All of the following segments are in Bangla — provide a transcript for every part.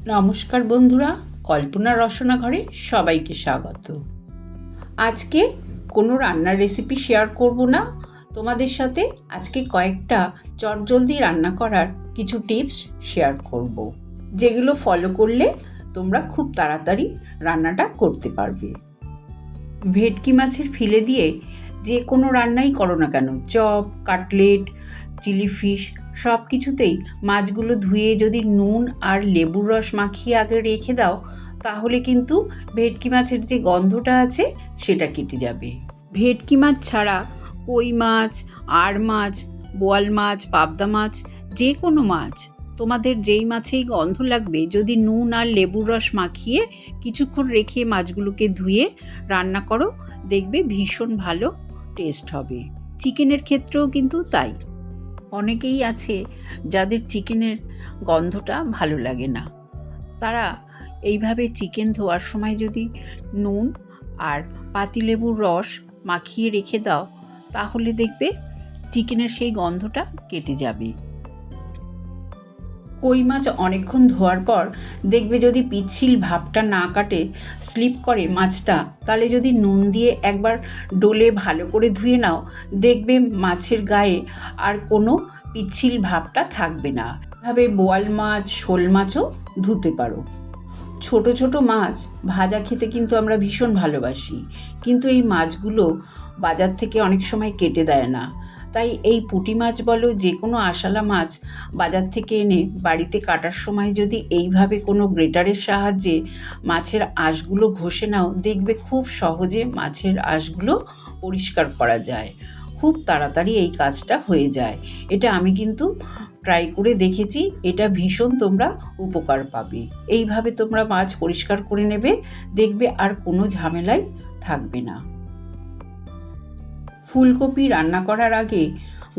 নমস্কার বন্ধুরা, কল্পনা রসনা ঘরে সবাইকে স্বাগত। আজকে কোনো রান্নার রেসিপি শেয়ার করব না তোমাদের সাথে। আজকে কয়েকটা চটজলদি রান্না করার কিছু টিপস শেয়ার করব, যেগুলো ফলো করলে তোমরা খুব তাড়াতাড়ি রান্নাটা করতে পারবে। ভেটকি মাছের ফিলে দিয়ে যে কোনো রান্নাই করো না কেন, চপ, কাটলেট, চিলি ফিশ, সব কিছুতেই মাছগুলো ধুয়ে যদি নুন আর লেবুর রস মাখিয়ে আগে রেখে দাও, তাহলে কিন্তু ভেটকি মাছের যে গন্ধটা আছে সেটা কেটে যাবে। ভেটকি মাছ ছাড়া কই মাছ, আর মাছ, বোয়াল মাছ, পাবদা মাছ, যে কোনো মাছ, তোমাদের যেই মাছেই গন্ধ লাগবে, যদি নুন আর লেবুর রস মাখিয়ে কিছুক্ষণ রেখে মাছগুলোকে ধুয়ে রান্না করো, দেখবে ভীষণ ভালো টেস্ট হবে। চিকেনের ক্ষেত্রেও কিন্তু তাই। অনেকেই আছে যাদের চিকেনের গন্ধটা ভালো লাগে না, তারা এইভাবে চিকেন ধোয়ার সময় যদি নুন আর পাতিলেবুর রস মাখিয়ে রেখে দাও, তাহলে দেখবে চিকেনের সেই গন্ধটা কেটে যাবে। কই মাছ অনেকক্ষণ ধোয়ার পর দেখবে যদি পিচ্ছিল ভাবটা না কাটে, স্লিপ করে মাছটা, তাহলে যদি নুন দিয়ে একবার ডলে ভালো করে ধুয়ে নাও, দেখবে মাছের গায়ে আর কোনো পিচ্ছিল ভাবটা থাকবে না। এভাবে বোয়াল মাছ, শোল মাছও ধুতে পারো। ছোট ছোট মাছ ভাজা খেতে কিন্তু আমরা ভীষণ ভালোবাসি, কিন্তু এই মাছগুলো বাজার থেকে অনেক সময় কেটে দেয় না। তাই এই পুঁটি মাছ বলো, যে কোনো আশালা মাছ বাজার থেকে এনে বাড়িতে কাটার সময় যদি এইভাবে কোনো গ্রেটারের সাহায্যে মাছের আঁশগুলো ঘষে নাও, দেখবে খুব সহজে মাছের আঁশগুলো পরিষ্কার করা যায়। খুব তাড়াতাড়ি এই কাজটা হয়ে যায়। এটা আমি কিন্তু ট্রাই করে দেখেছি, এটা ভীষণ তোমরা উপকার পাবে। এইভাবে তোমরা মাছ পরিষ্কার করে নেবে, দেখবে আর কোনো ঝামেলাই থাকবে না। ফুলকপি রান্না করার আগে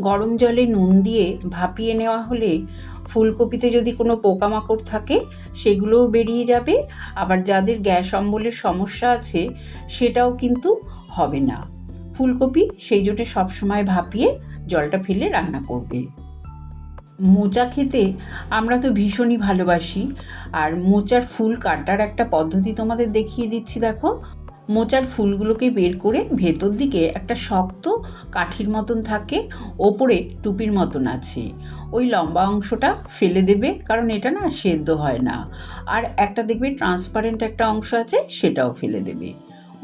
গরম জলে নুন দিয়ে ভাপিয়ে নেওয়া হলে ফুলকপিতে যদি কোনো পোকামাকড় থাকে সেগুলোও বেরিয়ে যাবে, আবার যাদের গ্যাস অম্বলের সমস্যা আছে সেটাও কিন্তু হবে না। ফুলকপি সেই জন্য সবসময় ভাপিয়ে জলটা ফেলে রান্না করবে। মোচা খেতে আমরা তো ভীষণই ভালোবাসি, আর মোচার ফুল কাটার একটা পদ্ধতি তোমাদের দেখিয়ে দিচ্ছি। দেখো, মোচার ফুলগুলোকে বের করে ভেতর দিকে একটা শক্ত কাঠির মতন থাকে, ওপরে টুপির মতন আছে, ওই লম্বা অংশটা ফেলে দেবে, কারণ এটা না সেদ্ধ হয় না। আর একটা দেখবে ট্রান্সপারেন্ট একটা অংশ আছে, সেটাও ফেলে দেবে।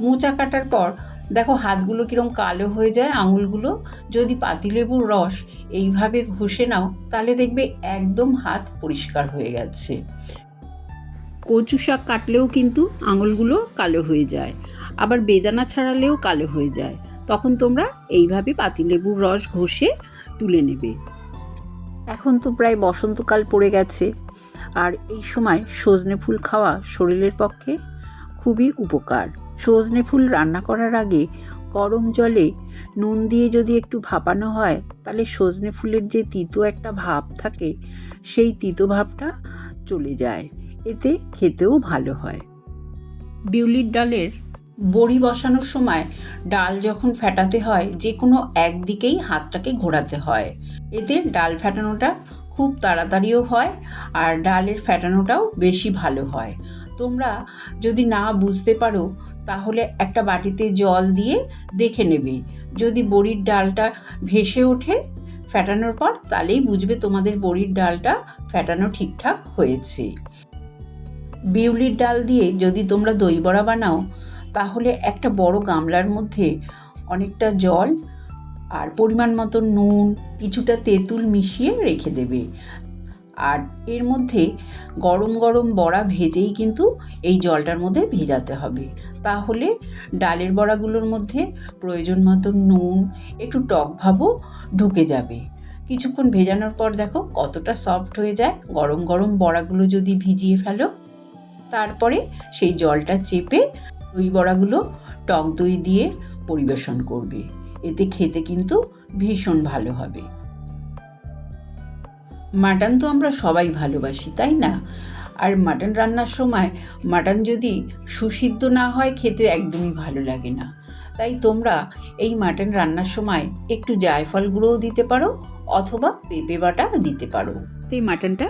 মোচা কাটার পর দেখো হাতগুলো কীরকম কালো হয়ে যায়, আঙুলগুলো, যদি পাতিলেবুর রস এইভাবে ঘষে নাও, তাহলে দেখবে একদম হাত পরিষ্কার হয়ে গেছে। কচু শাক কাটলেও কিন্তু আঙুলগুলো কালো হয়ে যায়, আবার বেদানা ছাড়ালেও কালো হয়ে যায়। তখন তোমরা এইভাবে পাতিলেবুর রস ঘষে তুলে নেবে। এখন তো প্রায় বসন্তকাল পড়ে গেছে, আর এই সময় সজনে ফুল খাওয়া শরীরের পক্ষে খুবই উপকার। সজনে ফুল রান্না করার আগে গরম জলে নুন দিয়ে যদি একটু ভাপানো হয়, তাহলে সজনে ফুলের যে তিতো একটা ভাব থাকে, সেই তিতো ভাবটা চলে যায়। এতে খেতেও ভালো হয়। বিউলির ডালের বড়ি বসানোর সময় ডাল যখন ফেটাতে হয়, যে কোনো একদিকেই হাতটাকে ঘোরাতে হয়। এতে ডাল ফেটানোটা খুব তাড়াতাড়িও হয়, আর ডালের ফেটানোটাও বেশি ভালো হয়। তোমরা যদি না বুঝতে পারো, তাহলে একটা বাটিতে জল দিয়ে দেখে নেবে, যদি বড়ির ডালটা ভেসে ওঠে ফেটানোর পর, তাহলেই বুঝবে তোমাদের বড়ির ডালটা ফেটানো ঠিকঠাক হয়েছে। বিউলির ডাল দিয়ে যদি তোমরা দই বড়া বানাও, তাহলে একটা বড় গামলার মধ্যে অনেকটা জল আর পরিমাণ মতো নুন, কিছুটা তেঁতুল মিশিয়ে রেখে দেবে। আর এর মধ্যে গরম গরম বড়া ভেজেই কিন্তু এই জলটার মধ্যে ভেজাতে হবে, তাহলে ডালের বড়াগুলোর মধ্যে প্রয়োজন মতো নুন, একটু টক ভাবও ঢুকে যাবে। কিছুক্ষণ ভেজানোর পর দেখো কতটা সফট হয়ে যায়। গরম গরম বড়াগুলো যদি ভিজিয়ে ফেলো, তারপরে সেই জলটা চেপে দই বড়াগুলো টক দই দিয়ে পরিবেশন করবে। এতে খেতে কিন্তু ভীষণ ভালো হবে। মাটন তো আমরা সবাই ভালোবাসি, তাই না? আর মাটন রান্নার সময় মাটন যদি সুসিদ্ধ না হয়, খেতে একদমই ভালো লাগে না। তাই তোমরা এই মাটন রান্নার সময় একটু জায়ফল গুঁড়োও দিতে পারো, অথবা পেঁপে বাটা দিতে পারো। তো এই মাটনটা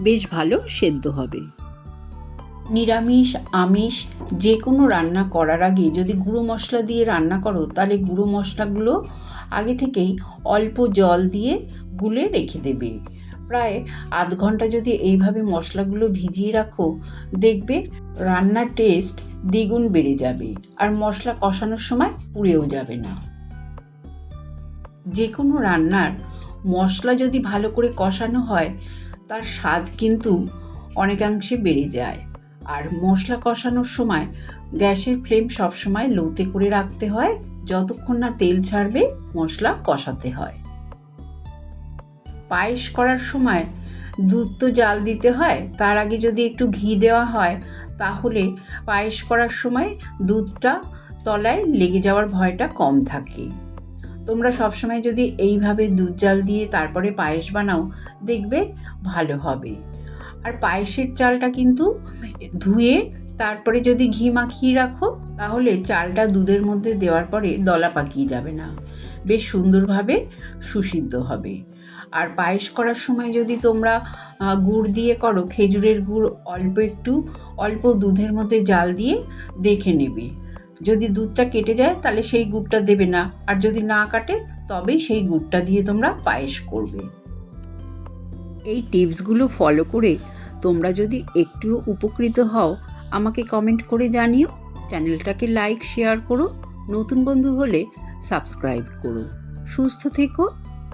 বেশ ভালো সেদ্ধ হবে। নিরামিষ আমিষ যে কোনো রান্না করার আগে যদি গুঁড়ো মশলা দিয়ে রান্না করো, তাহলে গুঁড়ো মশলাগুলো আগে থেকেই অল্প জল দিয়ে গুলে রেখে দেবে। প্রায় আধ ঘন্টা যদি এইভাবে মশলাগুলো ভিজিয়ে রাখো, দেখবে রান্নার টেস্ট দ্বিগুণ বেড়ে যাবে আর মশলা কষানোর সময় পুড়েও যাবে না। যে কোনো রান্নার মশলা যদি ভালো করে কষানো হয়, তার স্বাদ কিন্তু অনেকাংশে বেড়ে যায়। আর মশলা কষানোর সময় গ্যাসের ফ্লেম সবসময় লোতে করে রাখতে হয়, যতক্ষণ না তেল ছাড়বে মশলা কষাতে হয়। পায়েস করার সময় দুধ তো জাল দিতে হয়, তার আগে যদি একটু ঘি দেওয়া হয় তাহলে পায়েস করার সময় দুধটা তলায় লেগে যাওয়ার ভয়টা কম থাকে। তোমরা সবসময় যদি এইভাবে দুধ জাল দিয়ে তারপরে পায়েস বানাও, দেখবে ভালো হবে। আর পায়েসের চালটা কিন্তু ধুয়ে তারপরে যদি ঘি মাখিয়ে রাখো, তাহলে চালটা দুধের মধ্যে দেওয়ার পরে দলা পাকিয়ে যাবে না, বেশ সুন্দরভাবে সুসিদ্ধ হবে। আর পায়েস করার সময় যদি তোমরা গুড় দিয়ে করো, খেজুরের গুড় অল্প দুধের মধ্যে জাল দিয়ে দেখে নেবে। যদি দুধটা কেটে যায় তাহলে সেই গুড়টা দেবে না, আর যদি না কাটে তবেই সেই গুড়টা দিয়ে তোমরা পায়েস করবে। এই টিপসগুলো ফলো করে তোমরা যদি একটুও উপকৃত হও, আমাকে কমেন্ট করে জানিও। চ্যানেলটাকে লাইক শেয়ার করো, নতুন বন্ধু হলে সাবস্ক্রাইব করো। সুস্থ থেকো,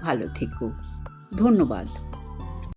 ভালো থেকো। ধন্যবাদ।